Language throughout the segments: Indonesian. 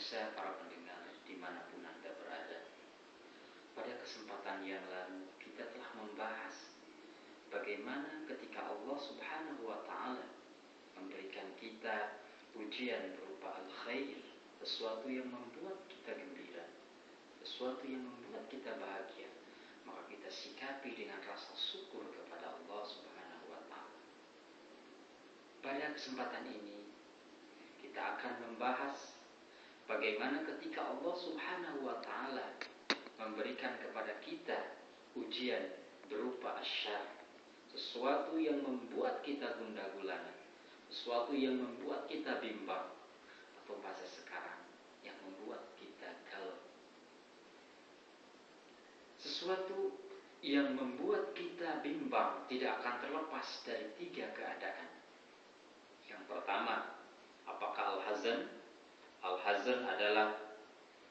Pemirsa, para pendengar dimanapun Anda berada, pada kesempatan yang lalu kita telah membahas bagaimana ketika Allah Subhanahu wa Ta'ala memberikan kita ujian berupa al-khair, sesuatu yang membuat kita gembira, sesuatu yang membuat kita bahagia, maka kita sikapi dengan rasa syukur kepada Allah Subhanahu wa Ta'ala. Pada kesempatan ini kita akan membahas bagaimana ketika Allah Subhanahu wa Ta'ala memberikan kepada kita ujian berupa asyar, sesuatu yang membuat kita gundah gulana, sesuatu yang membuat kita bimbang, atau bahasa sekarang yang membuat kita galau. Sesuatu yang membuat kita bimbang tidak akan terlepas dari 3 keadaan. Yang pertama, apakah al-hazan? Al-hazan adalah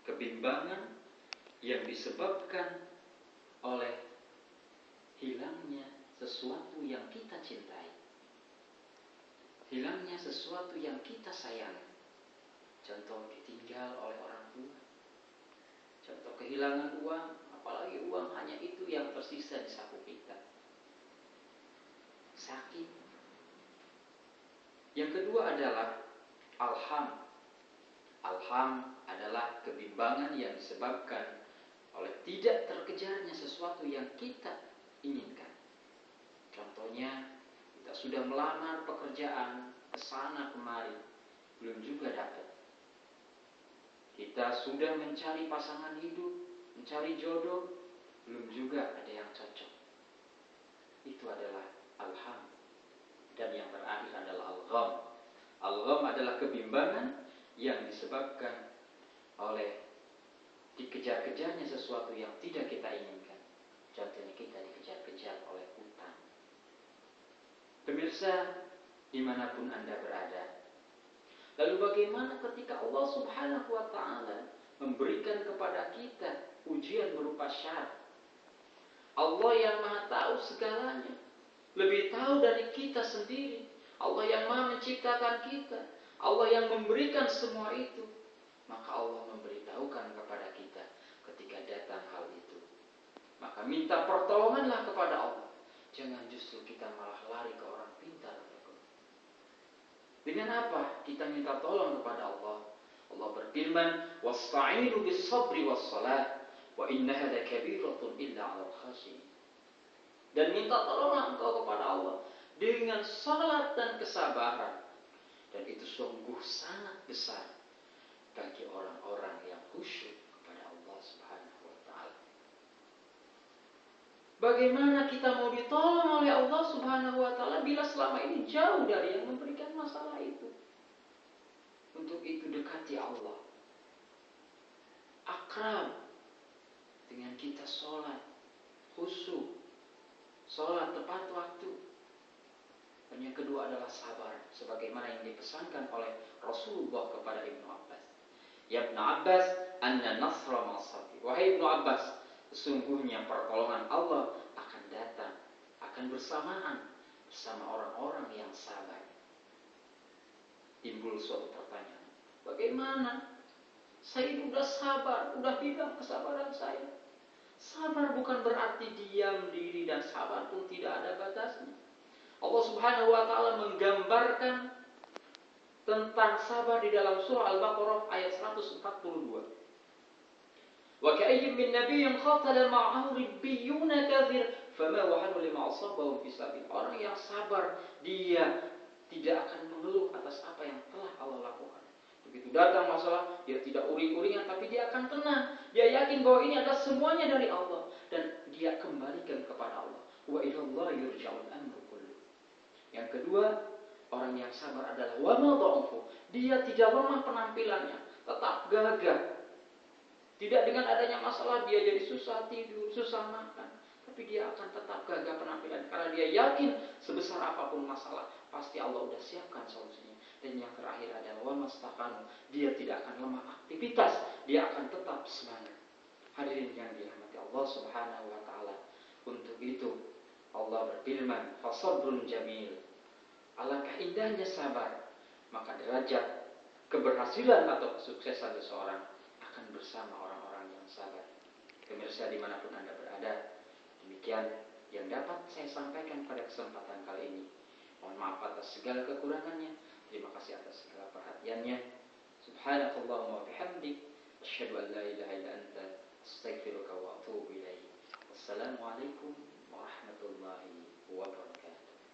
kebimbangan yang disebabkan oleh hilangnya sesuatu yang kita cintai, hilangnya sesuatu yang kita sayangi. Contoh, ditinggal oleh orang tua, contoh kehilangan uang, apalagi uang hanya itu yang tersisa di saku kita, sakit. Yang kedua adalah alham. Alham adalah kebimbangan yang disebabkan oleh tidak terkejarnya sesuatu yang kita inginkan. Contohnya, kita sudah melamar pekerjaan kesana kemari, belum juga dapat. Kita sudah mencari pasangan hidup, mencari jodoh, belum juga ada yang cocok. Itu adalah alham. Dan yang terakhir adalah al-gham. Al-gham adalah kebimbangan yang disebabkan oleh dikejar-kejarnya sesuatu yang tidak kita inginkan. Contohnya, kita dikejar-kejar oleh hutang. Pemirsa, dimanapun Anda berada, lalu bagaimana ketika Allah Subhanahu wa Ta'ala memberikan kepada kita ujian berupa syar? Allah yang Maha tahu segalanya, lebih tahu dari kita sendiri. Allah yang Maha menciptakan kita, Allah yang memberikan semua itu. Maka Allah memberitahukan kepada kita ketika datang hal itu, maka minta pertolonganlah kepada Allah. Jangan justru kita malah lari ke orang pintar. Dengan apa kita minta tolong kepada Allah? Allah berfirman, "Wasta'inu bis-sabri was-salat, wa innaha lakabiratun illa 'alal khashiyin." Dan minta tolonglah engkau kepada Allah dengan salat dan kesabaran. Dan itu sungguh sangat besar bagi orang-orang yang khusyuk kepada Allah Subhanahu wa Ta'ala. Bagaimana kita mau ditolong oleh Allah Subhanahu wa Ta'ala bila selama ini jauh dari yang memberikan masalah itu? Untuk itu dekati Allah, akrab dengan kita, sholat khusyuk, sholat tepat waktu. Dan yang kedua adalah sabar, sebagaimana yang dipesankan oleh Rasulullah kepada Ibnu Abbas. Ya Ibnu Abbas, anna nasra ma'as-sabri. Wahai Ibnu Abbas, sesungguhnya pertolongan Allah akan datang, akan bersamaan bersama orang-orang yang sabar. Timbul suatu pertanyaan, bagaimana? Saya sudah sabar, sudah bilang kesabaran saya. Sabar bukan berarti diam diri, dan sabar pun tidak ada batasnya. Allah Subhanahu wa Ta'ala menggambarkan tentang sabar di dalam surah Al-Baqarah ayat 142. Wa ka'ayyin min nabiyyin qatala ma'ahu ribbiyuna katsir fama wahanu lima asabahum fi sabil. Orang yang sabar, dia tidak akan mengeluh atas apa yang telah Allah lakukan. Begitu datang masalah, dia tidak uring-uringan, tapi dia akan tenang. Dia yakin bahwa ini adalah semuanya dari Allah, dan dia kembalikan kepada Allah. Wa ilallahi yurja'ul amru kullu. Yang kedua, orang yang sabar adalah wa ma dha'ufu. Dia tidak lemah penampilannya, tetap gagah. Tidak dengan adanya masalah dia jadi susah tidur, susah makan, tapi dia akan tetap gagah penampilan karena dia yakin sebesar apapun masalah pasti Allah sudah siapkan solusinya. Dan yang terakhir adalah wa mastaqanu. Dia tidak akan lemah aktivitas, dia akan tetap semangat. Hadirin yang dirahmati Allah Subhanahu wa Ta'ala, untuk itu Allah berfirman, fasabrun jamil. Alangkah indahnya sabar, maka derajat keberhasilan atau kesuksesan seseorang akan bersama orang-orang yang sabar. Pemirsa dimanapun Anda berada, demikian yang dapat saya sampaikan pada kesempatan kali ini. Mohon maaf atas segala kekurangannya. Terima kasih atas segala perhatiannya. Subhanakallahumma wa bihamdik, asyhadu an la ilaha illa anta, astaghfiruka wa atubu ilaik. Wassalamualaikum warahmatullahi wabarakatuh.